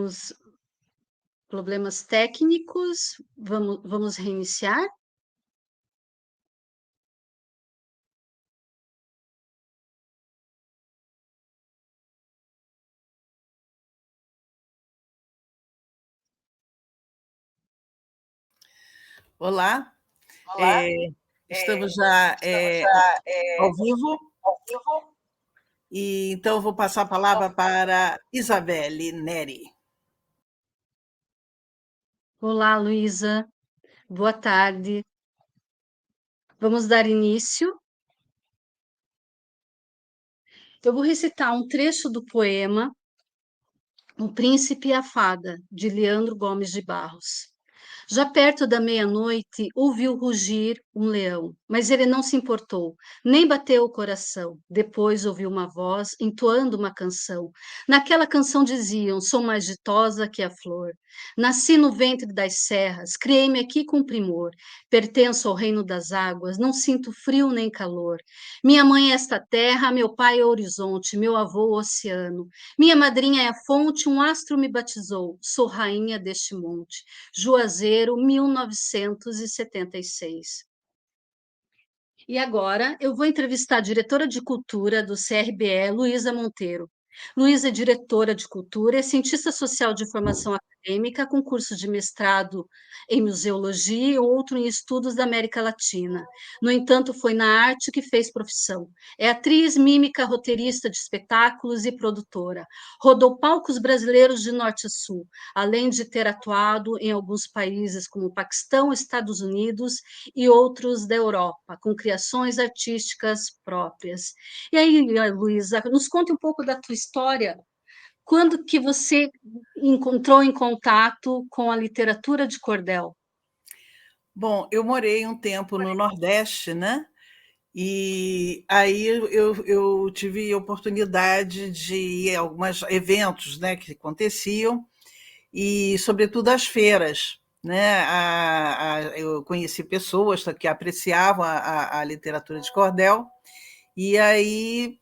Tivemos problemas técnicos. Vamos reiniciar? Olá, Olá, estamos já estamos já ao vivo, ao vivo. e então eu vou passar a palavra para Isabelle Neri. Olá, Luísa. Boa tarde. Vamos dar início. Eu vou recitar um trecho do poema O Príncipe e a Fada, de Leandro Gomes de Barros. Já perto da meia-noite, ouviu rugir um leão, mas ele não se importou, nem bateu o coração. Depois ouviu uma voz entoando uma canção. Naquela canção diziam: Sou mais ditosa que a flor. Nasci no ventre das serras, criei-me aqui com primor. Pertenço ao reino das águas, não sinto frio nem calor. Minha mãe é esta terra, meu pai é o horizonte, meu avô o oceano. Minha madrinha é a fonte, um astro me batizou. Sou rainha deste monte. Juazeiro, 1976. E agora eu vou entrevistar a diretora de cultura do CRBE, Luísa Monteiro. Luísa é diretora de cultura, é cientista social de formação acadêmica, com curso de mestrado em museologia e outro em estudos da América Latina. No entanto, foi na arte que fez profissão. É atriz, mímica, roteirista de espetáculos e produtora. Rodou palcos brasileiros de norte a sul, além de ter atuado em alguns países como Paquistão, Estados Unidos e outros da Europa, com criações artísticas próprias. E aí, Luísa, nos conte um pouco da tua história. Quando que você encontrou em contato com a literatura de cordel? Bom, eu morei um tempo no Nordeste, né? E aí eu tive oportunidade de ir a alguns eventos, né, que aconteciam, e sobretudo as feiras, né? Eu conheci pessoas que apreciavam a literatura de cordel, e aí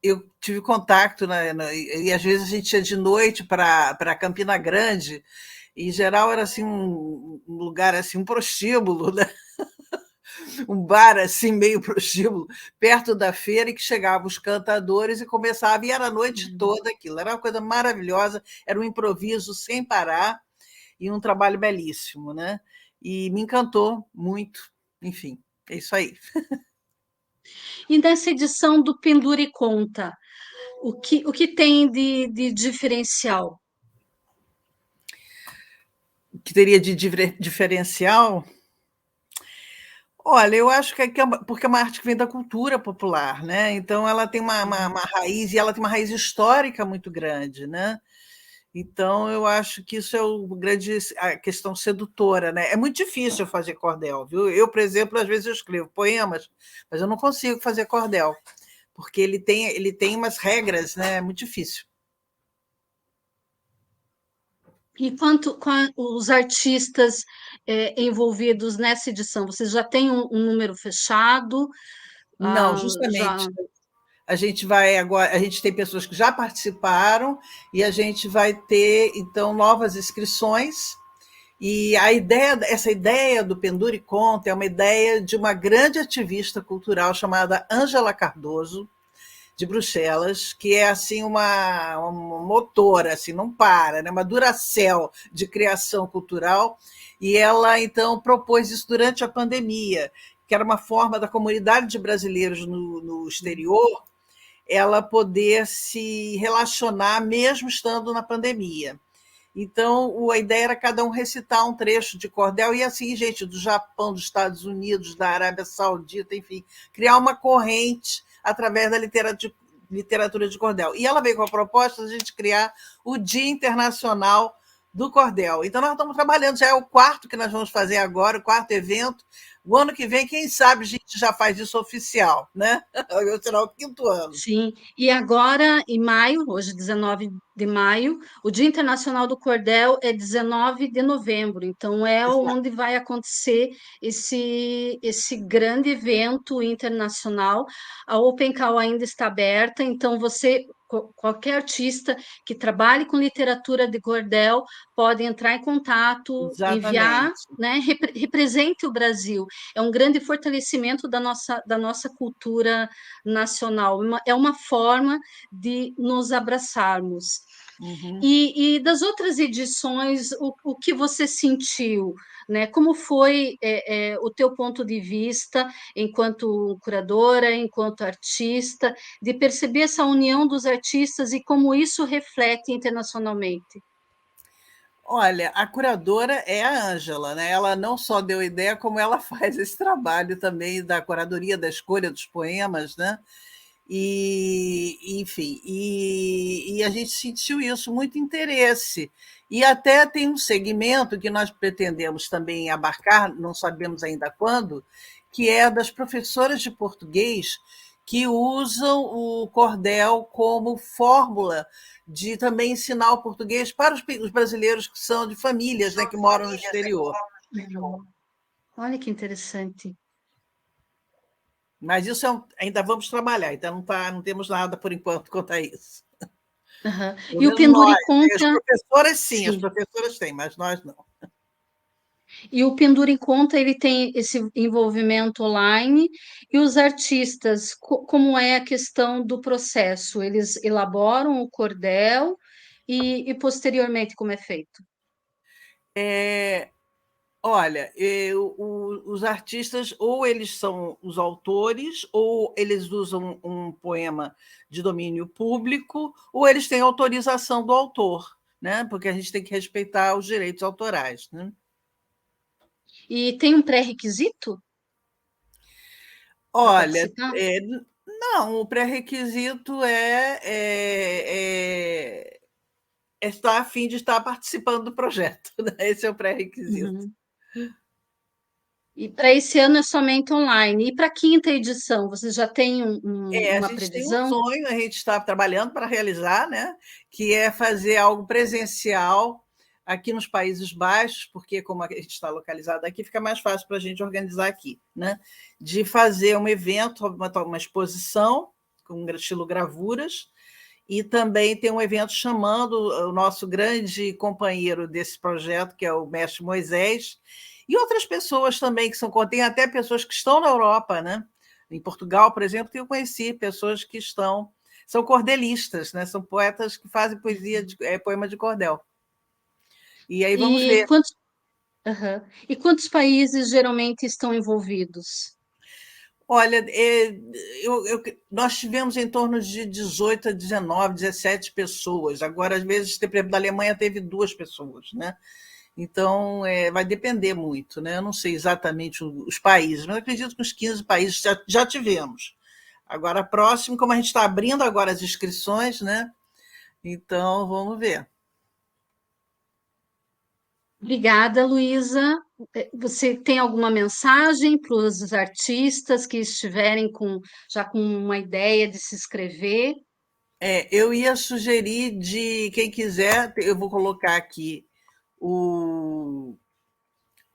eu tive contato, e às vezes a gente ia de noite para Campina Grande, e em geral era assim um lugar assim, um prostíbulo, né? Um bar assim meio prostíbulo, perto da feira, e que chegavam os cantadores e começava, e era a noite toda aquilo, era uma coisa maravilhosa, era um improviso sem parar, e um trabalho belíssimo, né? E me encantou muito, enfim, é isso aí. E nessa edição do Pendura e Conta, o que tem de diferencial? O que teria de diferencial? Olha, eu acho porque é uma arte que vem da cultura popular, né? Então ela tem uma raiz, e ela tem uma raiz histórica muito grande, né? Então eu acho que isso é a questão sedutora, né? É muito difícil fazer cordel, viu? Eu, por exemplo, às vezes eu escrevo poemas, mas eu não consigo fazer cordel, porque ele tem umas regras, né? É muito difícil. E quanto com os artistas envolvidos nessa edição? Vocês já têm um número fechado? Não, Já. justamente. A gente vai agora, a gente tem pessoas que já participaram, e a gente vai ter então novas inscrições. E essa ideia do Pendura e Conta é uma ideia de uma grande ativista cultural chamada Ângela Cardoso, de Bruxelas, que é assim uma motora, assim, não para, né? Uma Duracell de criação cultural, e ela então propôs isso durante a pandemia, que era uma forma da comunidade de brasileiros no exterior ela poder se relacionar mesmo estando na pandemia. Então, a ideia era cada um recitar um trecho de cordel, e assim, gente do Japão, dos Estados Unidos, da Arábia Saudita, enfim, criar uma corrente através da literatura de cordel. E ela veio com a proposta de a gente criar o Dia Internacional do Cordel. Então, nós estamos trabalhando, já é o quarto que nós vamos fazer agora, o quarto evento. O ano que vem, quem sabe, a gente já faz isso oficial, né? Será o quinto ano. Sim, e agora, em maio, hoje, 19 de maio, o Dia Internacional do Cordel é 19 de novembro, então é onde vai acontecer esse grande evento internacional. A Open Call ainda está aberta, então você qualquer artista que trabalhe com literatura de cordel pode entrar em contato, enviar, Exatamente. né, represente o Brasil. É um grande fortalecimento da nossa cultura nacional, é uma forma de nos abraçarmos. Uhum. E das outras edições, o que você sentiu, né? Como foi o teu ponto de vista enquanto curadora, enquanto artista, de perceber essa união dos artistas e como isso reflete internacionalmente? Olha, a curadora é a Ângela, né? Ela não só deu ideia, como ela faz esse trabalho também da curadoria, da escolha dos poemas, né? Enfim, e a gente sentiu isso, muito interesse. E até tem um segmento que nós pretendemos também abarcar, não sabemos ainda quando, que é das professoras de português que usam o cordel como fórmula de também ensinar o português para os brasileiros que são de famílias, né, que moram no exterior. Olha que interessante. Mas isso ainda vamos trabalhar, então não temos nada por enquanto quanto a isso. Aham. Pelo E o menos nós, Pendure né? As Conta, professoras sim, as sim. professoras têm, mas nós não. E o Pendura em Conta, ele tem esse envolvimento online, e os artistas, como é a questão do processo? Eles elaboram o cordel e posteriormente como é feito? É, olha, os artistas ou eles são os autores, ou eles usam um poema de domínio público, ou eles têm autorização do autor, né? Porque a gente tem que respeitar os direitos autorais, né? E tem um pré-requisito para Olha, participar? não, o pré-requisito é estar a fim de estar participando do projeto, né? Esse é o pré-requisito. Uhum. E para esse ano é somente online. E para a quinta edição, vocês já têm A uma gente tem um previsão? sonho, a gente está trabalhando para realizar, né? Que é fazer algo presencial aqui nos Países Baixos, porque como a gente está localizado aqui, fica mais fácil para a gente organizar aqui, né? De fazer um evento, uma exposição com estilo gravuras, e também tem um evento chamando o nosso grande companheiro desse projeto, que é o mestre Moisés, e outras pessoas também que são, tem até pessoas que estão na Europa, né? Em Portugal, por exemplo, eu conheci pessoas que são cordelistas, né? São poetas que fazem poema de cordel. E aí vamos E ver. quantos, aham. E quantos países geralmente estão envolvidos? Olha, nós tivemos em torno de 18 a 19, 17 pessoas. Agora, às vezes, por exemplo, da Alemanha teve 2 pessoas, né? Então, vai depender muito, né? Eu não sei exatamente os países, mas eu acredito que uns 15 países já tivemos. Agora, próximo, como a gente está abrindo agora as inscrições, né? Então, vamos ver. Obrigada, Luísa. Você tem alguma mensagem para os artistas que estiverem já com uma ideia de se inscrever? Eu ia sugerir de quem quiser, eu vou colocar aqui o,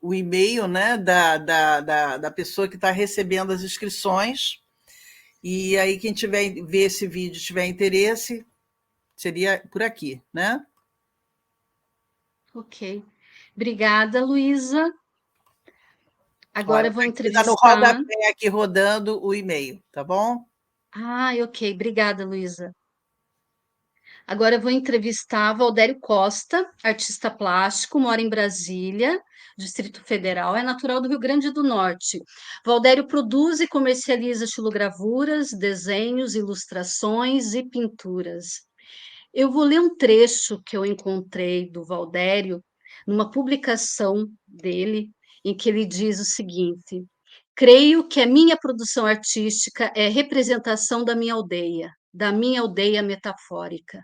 o e-mail, né, da pessoa que está recebendo as inscrições. E aí, quem tiver ver esse vídeo, tiver interesse, seria por aqui, né? Ok. Obrigada, Luísa. Agora Olha, eu vou está no entrevistar. rodapé aqui rodando o e-mail, tá bom? Ah, ok. Obrigada, Luísa. Agora eu vou entrevistar Valdério Costa, artista plástico, mora em Brasília, Distrito Federal, é natural do Rio Grande do Norte. Valdério produz e comercializa estilogravuras, desenhos, ilustrações e pinturas. Eu vou ler um trecho que eu encontrei do Valdério numa publicação dele, em que ele diz o seguinte: creio que a minha produção artística é representação da minha aldeia metafórica.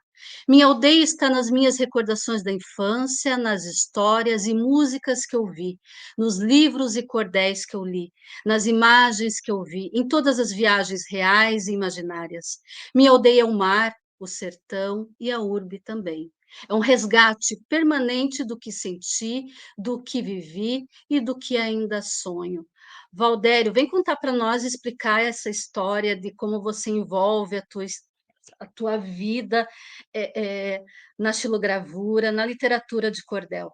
Minha aldeia está nas minhas recordações da infância, nas histórias e músicas que eu vi, nos livros e cordéis que eu li, nas imagens que eu vi, em todas as viagens reais e imaginárias. Minha aldeia é o mar, o sertão e a urbe também. É um resgate permanente do que senti, do que vivi e do que ainda sonho. Valdério, vem contar para nós, explicar essa história de como você envolve a tua a tua vida na xilogravura, na literatura de cordel?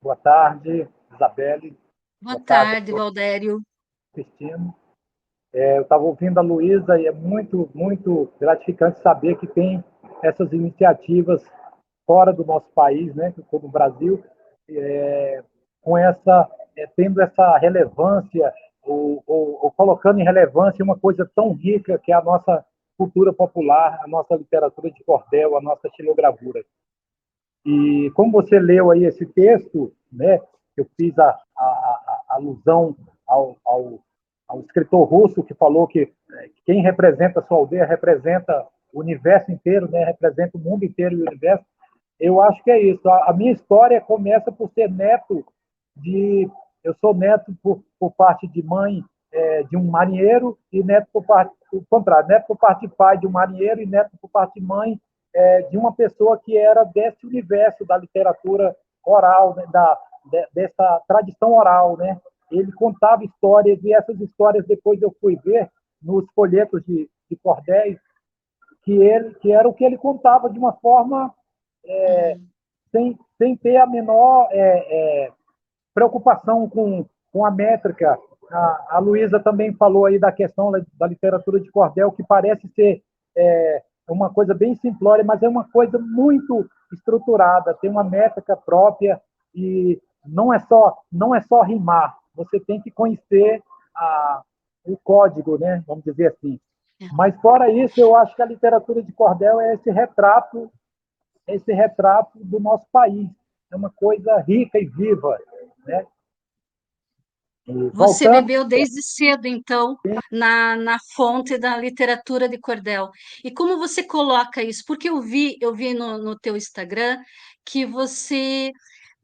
Boa tarde, Isabelle. Boa Boa tarde, tarde, Valdério. Cristina. Eu estava ouvindo a Luísa e é muito, muito gratificante saber que tem essas iniciativas fora do nosso país, né, como o Brasil, com tendo essa relevância ou colocando em relevância uma coisa tão rica que é a nossa cultura popular, a nossa literatura de cordel, a nossa xilogravura. E como você leu aí esse texto, né, eu fiz a alusão ao escritor russo que falou que quem representa a sua aldeia representa o universo inteiro, né, representa o mundo inteiro e o universo. Eu acho que é isso. A minha história começa por ser neto de... Eu sou neto por parte de mãe de um marinheiro e neto por parte... O contrário, neto por parte de pai de um marinheiro e neto por parte de mãe de uma pessoa que era desse universo da literatura oral, né, dessa tradição oral, né? Ele contava histórias e essas histórias depois eu fui ver nos folhetos de cordéis que era o que ele contava de uma forma sem ter a menor preocupação com a métrica. A Luísa também falou aí da questão da literatura de cordel, que parece ser uma coisa bem simplória, mas é uma coisa muito estruturada, tem uma métrica própria e não é só rimar, você tem que conhecer o código, né? Vamos dizer assim. Mas fora isso, eu acho que a literatura de cordel é esse retrato do nosso país, é uma coisa rica e viva, né? E Você voltando, bebeu desde cedo, então, na fonte da literatura de cordel. E como você coloca isso? Porque eu vi no teu Instagram que você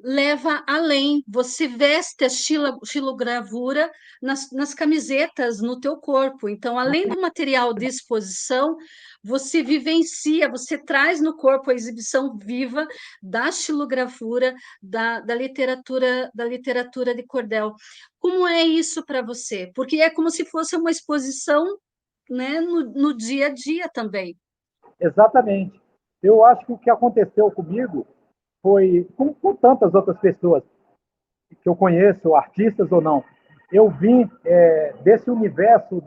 leva além, você veste a xilogravura nas camisetas, no teu corpo. Então, além do material de exposição, você vivencia, você traz no corpo a exibição viva da xilogravura, da literatura de cordel. Como é isso para você? Porque é como se fosse uma exposição, né, no dia a dia também. exatamente. Eu acho que o que aconteceu comigo foi, com tantas outras pessoas que eu conheço, artistas ou não, eu vim desse universo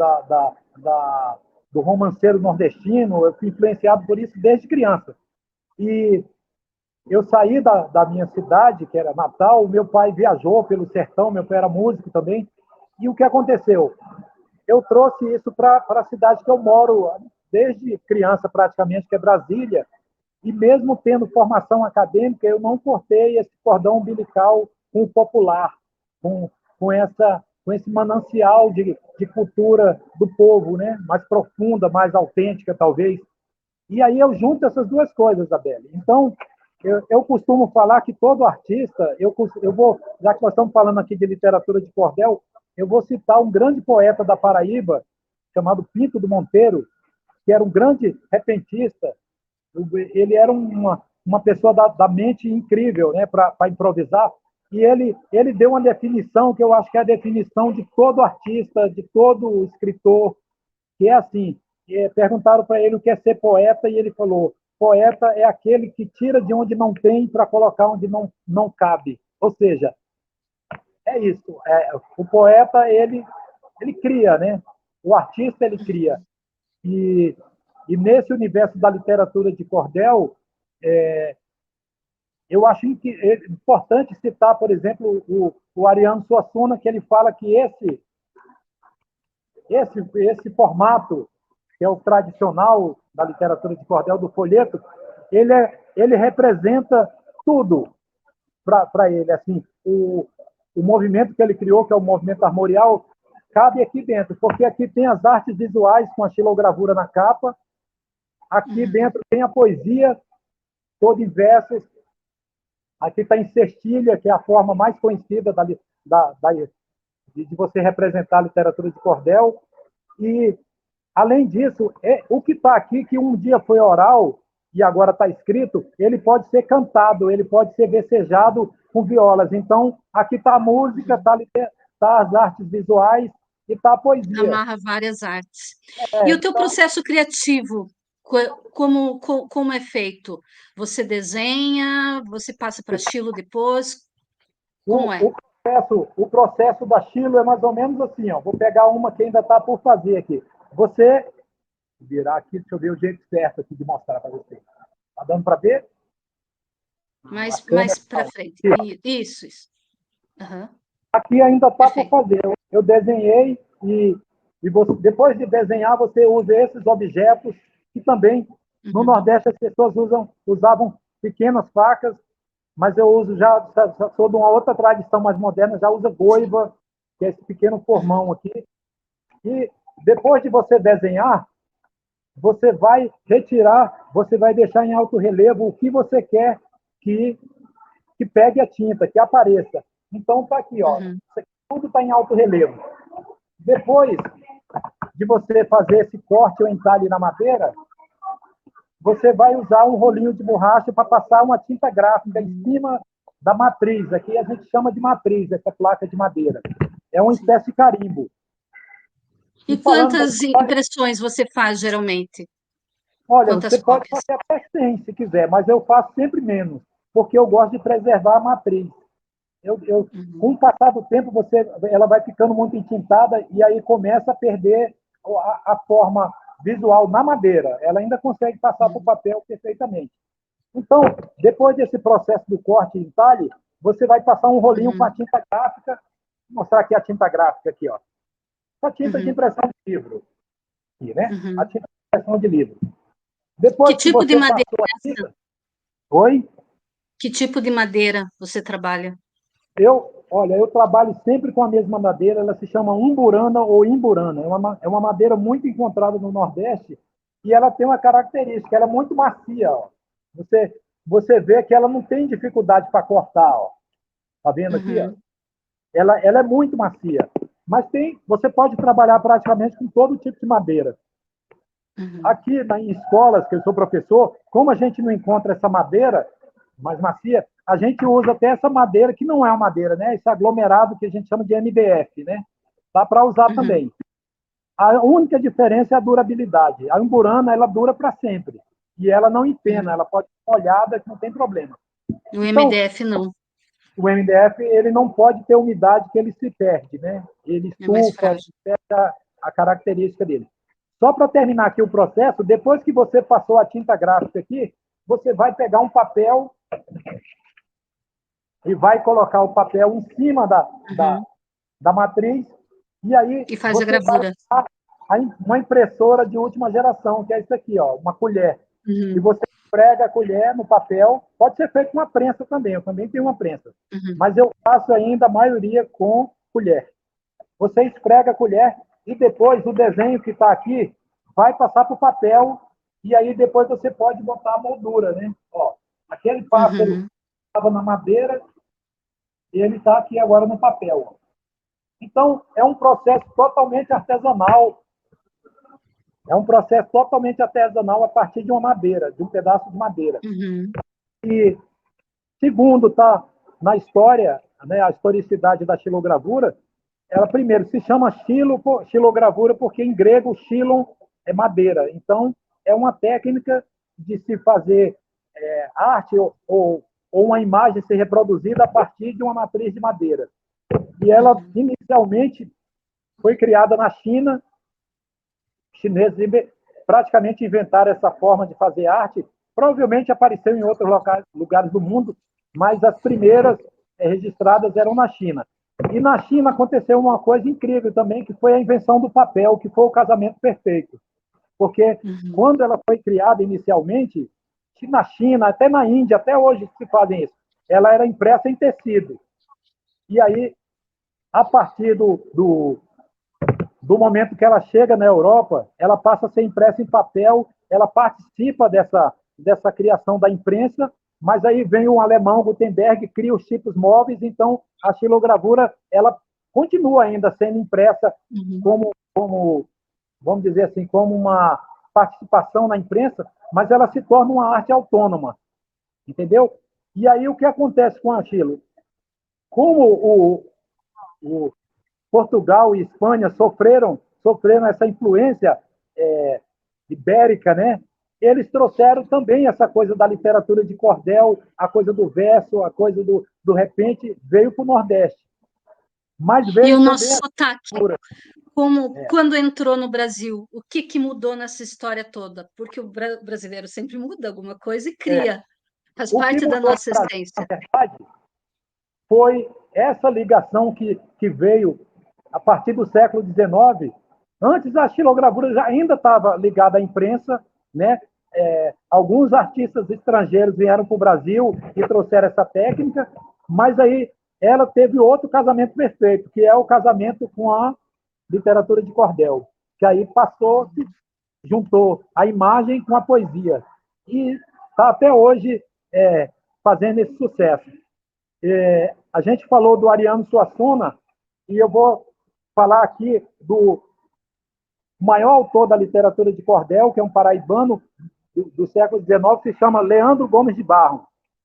do romanceiro nordestino, eu fui influenciado por isso desde criança. E eu saí da minha cidade, que era Natal, meu pai viajou pelo sertão, meu pai era músico também, e o que aconteceu? Eu trouxe isso para a cidade que eu moro desde criança, praticamente, que é Brasília, e mesmo tendo formação acadêmica, eu não cortei esse cordão umbilical com o popular, com, com esse manancial de cultura do povo, né? Mais profunda, mais autêntica, talvez. E aí eu junto essas duas coisas, Isabelle. Então, eu costumo falar que todo artista, eu vou, já que nós estamos falando aqui de literatura de cordel, eu vou citar um grande poeta da Paraíba, chamado Pinto do Monteiro, que era um grande repentista. Ele era uma pessoa da mente incrível, né, para improvisar. E ele deu uma definição que eu acho que é a definição de todo artista, de todo escritor, que é assim, perguntaram para ele o que é ser poeta, e ele falou, poeta é aquele que tira de onde não tem para colocar onde não cabe. Ou seja, é isso. O poeta, ele cria, né? O artista, ele cria. E, e nesse universo da literatura de cordel, eu acho que é importante citar, por exemplo, o Ariano Suassuna, que ele fala que esse formato, que é o tradicional da literatura de cordel, do folheto, ele representa tudo para ele. Assim, o movimento que ele criou, que é o movimento armorial, cabe aqui dentro, porque aqui tem as artes visuais com a xilogravura na capa, aqui dentro tem a poesia, toda em versos, aqui está em cestilha, que é a forma mais conhecida de você representar a literatura de cordel, e, além disso, o que está aqui, que um dia foi oral e agora está escrito, ele pode ser cantado, ele pode ser becejado com violas. Então, aqui está a música, está as artes visuais e está a poesia. Amarra várias artes. E É, o teu processo criativo, como é feito? Você desenha, você passa para estilo depois? Como é? o processo da Chilo é mais ou menos assim, ó. Vou pegar uma que ainda está por fazer aqui. Você virar aqui, deixa eu ver o jeito certo aqui de mostrar para você. Está dando para ver? A câmera Mais para frente. aqui. Isso. Aham. Aqui ainda está por Perfeito. fazer. Eu desenhei e você, depois de desenhar, você usa esses objetos que também no Uhum. Nordeste as pessoas usavam pequenas facas, mas eu uso já sou de uma outra tradição mais moderna, já usa goiva, que é esse pequeno formão aqui. E depois de você desenhar, você vai retirar, você vai deixar em alto relevo o que você quer que, que pegue a tinta, que apareça. Então está aqui, ó. Uhum. Tudo está em alto relevo. Depois de você fazer esse corte ou entalhe na madeira, você vai usar um rolinho de borracha para passar uma tinta gráfica em cima da matriz. Aqui a gente chama de matriz, essa placa de madeira. É uma Sim. espécie de carimbo. E Falando da quantas história, impressões você faz geralmente? olha, você Quantas pode cópias? fazer até 100 se quiser, mas eu faço sempre menos, porque eu gosto de preservar a matriz. Com Uhum. o passar do tempo, ela vai ficando muito entintada e aí começa a perder a forma visual na madeira. Ela ainda consegue passar para o Uhum. papel perfeitamente. Então, depois desse processo do corte e entalhe, você vai passar um rolinho com a Uhum. tinta gráfica. Vou mostrar aqui a tinta gráfica aqui, ó. A tinta de Uhum. impressão de livro, aqui, né? A Uhum. tinta de impressão de livro. Que Depois que tipo de você madeira passou a é essa? tinta, oi? Que tipo de madeira você trabalha? Eu trabalho sempre com a mesma madeira, ela se chama umburana ou imburana. É uma madeira muito encontrada no Nordeste e ela tem uma característica, ela é muito macia. Ó. Você, você vê que ela não tem dificuldade para cortar. Ó. Tá vendo aqui? Ó? Uhum. Ela é muito macia. Mas você pode trabalhar praticamente com todo tipo de madeira. Uhum. Aqui em escolas, que eu sou professor, como a gente não encontra essa madeira mais macia, a gente usa até essa madeira, que não é uma madeira, né? Esse aglomerado que a gente chama de MDF, né? Dá para usar Uhum. também. A única diferença é a durabilidade. A umburana, ela dura para sempre. E ela não empena, Uhum. ela pode ser molhada, que não tem problema. O Então, MDF não, o MDF, ele não pode ter umidade que ele se perde, né? Ele é mais estufa, frágil. perde a característica dele. Só para terminar aqui o processo, depois que você passou a tinta gráfica aqui, você vai pegar um papel e vai colocar o papel em cima Uhum. da matriz, e aí E faz a você vai gravura. usar uma impressora de última geração, que é isso aqui, ó, uma colher. E Uhum. você prega a colher no papel, pode ser feito com uma prensa também, eu também tenho uma prensa, Uhum. mas eu faço ainda a maioria com colher. Você esfrega a colher e depois o desenho que está aqui vai passar para o papel e aí depois você pode botar a moldura, né? Ó, aquele pássaro Uhum. estava na madeira e ele está aqui agora no papel. Ó. Então, é um processo totalmente artesanal. É um processo totalmente artesanal a partir de uma madeira, de um pedaço de madeira. Uhum. E, segundo está na história, né, a historicidade da xilogravura, ela primeiro se chama xilogravura porque em grego xilon é madeira. Então, é uma técnica de se fazer arte ou uma imagem ser reproduzida a partir de uma matriz de madeira. E ela, Uhum. inicialmente, foi criada na China. Os chineses praticamente inventaram essa forma de fazer arte. Provavelmente apareceu em outros lugares do mundo, mas as primeiras registradas eram na China. E na China aconteceu uma coisa incrível também, que foi a invenção do papel, que foi o casamento perfeito. Porque Uhum. quando ela foi criada inicialmente, na China, até na Índia, até hoje se fazem isso, ela era impressa em tecido. E aí, a partir do momento que ela chega na Europa, ela passa a ser impressa em papel, ela participa dessa criação da imprensa, mas aí vem um alemão, Gutenberg, cria os tipos móveis, então a xilogravura ela continua ainda sendo impressa Uhum. como vamos dizer assim, como uma participação na imprensa, mas ela se torna uma arte autônoma, entendeu? E aí o que acontece com a Chilo? Como o Portugal e Espanha sofreram essa influência ibérica, né? Eles trouxeram também essa coisa da literatura de cordel, a coisa do verso, a coisa do repente, veio para o Nordeste. Mas E veio o nosso também a sotaque, cultura. quando entrou no Brasil, o que mudou nessa história toda? Porque o brasileiro sempre muda alguma coisa e cria, faz O que parte da mudou no nossa Brasil, na essência. verdade, foi essa ligação que veio a partir do século XIX. Antes, a xilogravura já ainda estava ligada à imprensa, né? Alguns artistas estrangeiros vieram para o Brasil e trouxeram essa técnica, mas aí ela teve outro casamento perfeito, que é o casamento com a literatura de cordel, que aí passou, juntou a imagem com a poesia, e está até hoje fazendo esse sucesso. A gente falou do Ariano Suassuna, e eu vou falar aqui do maior autor da literatura de cordel, que é um paraibano do século XIX, se chama Leandro Gomes de Barros.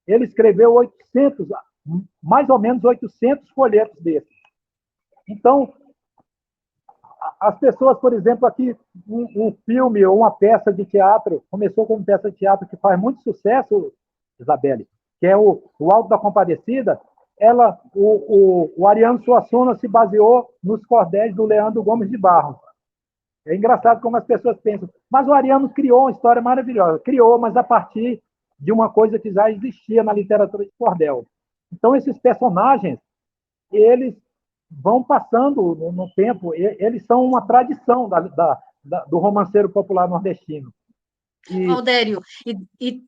Ele escreveu 800, mais ou menos 800 folhetos desses. Então, as pessoas, por exemplo, aqui, um filme ou uma peça de teatro, começou como peça de teatro que faz muito sucesso, Isabelle, que é o Alto da Compadecida. O Ariano Suassuna se baseou nos cordéis do Leandro Gomes de Barros. É engraçado como as pessoas pensam, mas o Ariano criou uma história maravilhosa. Criou, mas a partir de uma coisa que já existia na literatura de cordel. Então, esses personagens, eles vão passando no tempo, eles são uma tradição do romanceiro popular nordestino. Valdério, e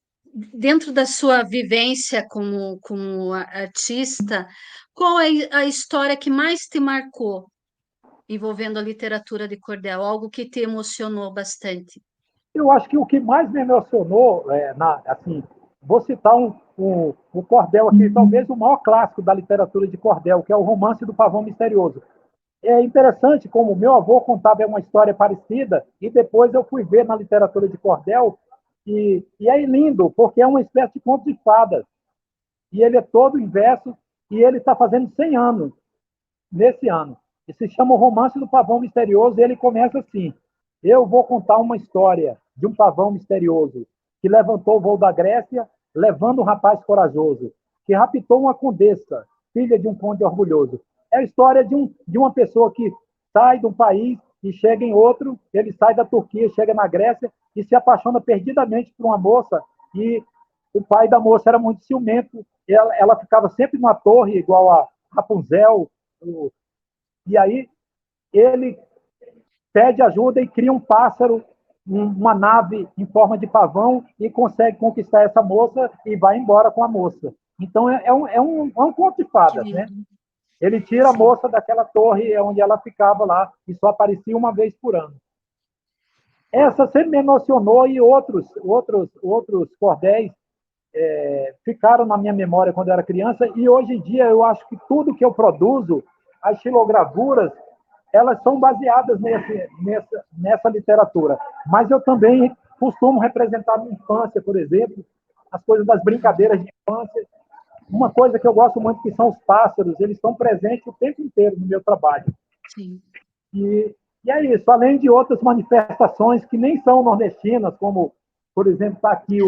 dentro da sua vivência como artista, qual é a história que mais te marcou envolvendo a literatura de cordel? Algo que te emocionou bastante? Eu acho que o que mais me emocionou, assim, vou citar um cordel aqui, talvez o maior clássico da literatura de cordel, que é o Romance do Pavão Misterioso. É interessante como meu avô contava uma história parecida e depois eu fui ver na literatura de cordel e é lindo, porque é uma espécie de conto de fadas. E ele é todo em verso e ele está fazendo 100 anos nesse ano. E se chama O Romance do Pavão Misterioso, e ele começa assim: eu vou contar uma história de um pavão misterioso que levantou o voo da Grécia, levando um rapaz corajoso, que raptou uma condessa, filha de um conde orgulhoso. É a história de uma pessoa que sai de um país e chega em outro, ele sai da Turquia, chega na Grécia e se apaixona perdidamente por uma moça, e o pai da moça era muito ciumento, ela ficava sempre numa torre igual a Rapunzel, e aí ele pede ajuda e cria um pássaro, uma nave em forma de pavão, e consegue conquistar essa moça e vai embora com a moça. Então é um conto de Que fadas, né? lindo. Ele tira a Sim. moça daquela torre onde ela ficava lá e só aparecia uma vez por ano. Essa sempre me emocionou, e outros cordéis ficaram na minha memória quando eu era criança, e hoje em dia eu acho que tudo que eu produzo, as xilogravuras, elas são baseadas nessa literatura. Mas eu também costumo representar a minha infância, por exemplo, as coisas das brincadeiras de infância. Uma coisa que eu gosto muito, que são os pássaros, eles estão presentes o tempo inteiro no meu trabalho. Sim. E é isso, além de outras manifestações que nem são nordestinas, como, por exemplo, está aqui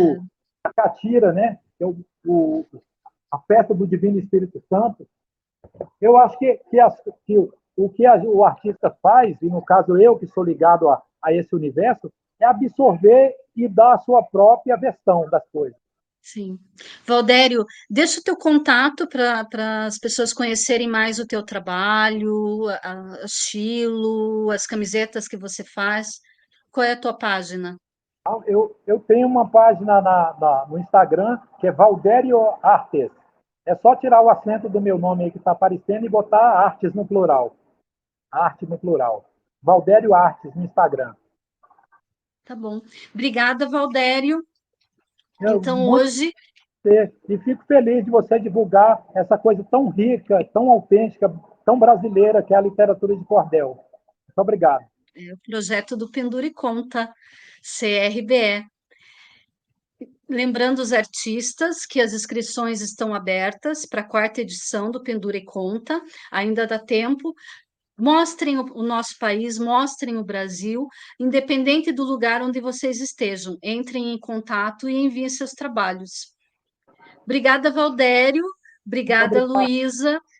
a Catira, né? Que é a festa do Divino Espírito Santo. Eu acho que o artista faz, e no caso eu que sou ligado a esse universo, é absorver e dar a sua própria versão das coisas. Sim. Valdério, deixa o teu contato para as pessoas conhecerem mais o teu trabalho, o estilo, as camisetas que você faz. Qual é a tua página? Eu tenho uma página no Instagram que é Valdério Artes. É só tirar o acento do meu nome aí que está aparecendo e botar artes no plural. Arte no plural. Valdério Artes no Instagram. Tá bom. Obrigada, Valdério. Então, Muito hoje, e fico feliz de você divulgar essa coisa tão rica, tão autêntica, tão brasileira que é a literatura de cordel. Muito obrigado. é o projeto do Pendura e Conta, CRBE. Lembrando os artistas que as inscrições estão abertas para a quarta edição do Pendura e Conta, ainda dá tempo. Mostrem o nosso país, mostrem o Brasil, independente do lugar onde vocês estejam. Entrem em contato e enviem seus trabalhos. Obrigada, Valdério. Muito Obrigada, obrigado. Luísa. Obrigado.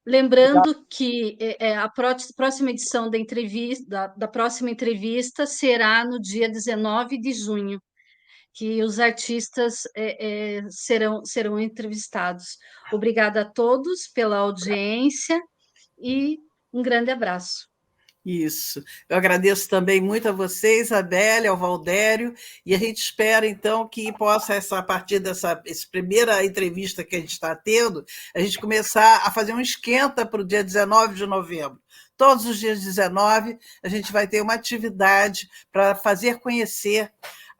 Lembrando que a próxima edição da entrevista, da próxima entrevista será no dia 19 de junho, que os artistas serão entrevistados. Obrigada a todos pela audiência e um grande abraço. Isso. Eu agradeço também muito a você, Isabelle, ao Valdério, e a gente espera, então, que possa, a partir dessa primeira entrevista que a gente está tendo, a gente começar a fazer um esquenta para o dia 19 de novembro. Todos os dias 19, a gente vai ter uma atividade para fazer conhecer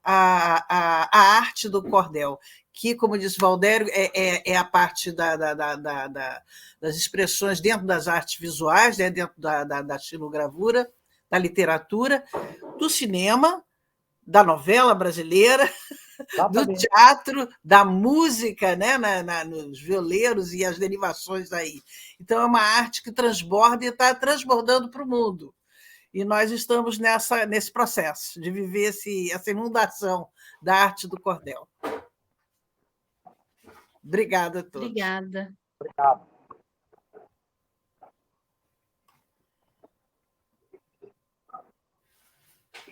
a arte do cordel, que, como disse o Valdério, é a parte das expressões dentro das artes visuais, né, dentro da xilogravura, da literatura, do cinema, da novela brasileira, do teatro, da música, né, nos violeiros e as derivações daí. Então, é uma arte que transborda e está transbordando para o mundo. E nós estamos nesse processo de viver essa inundação da arte do cordel. Obrigada a todos. Obrigada. Obrigado.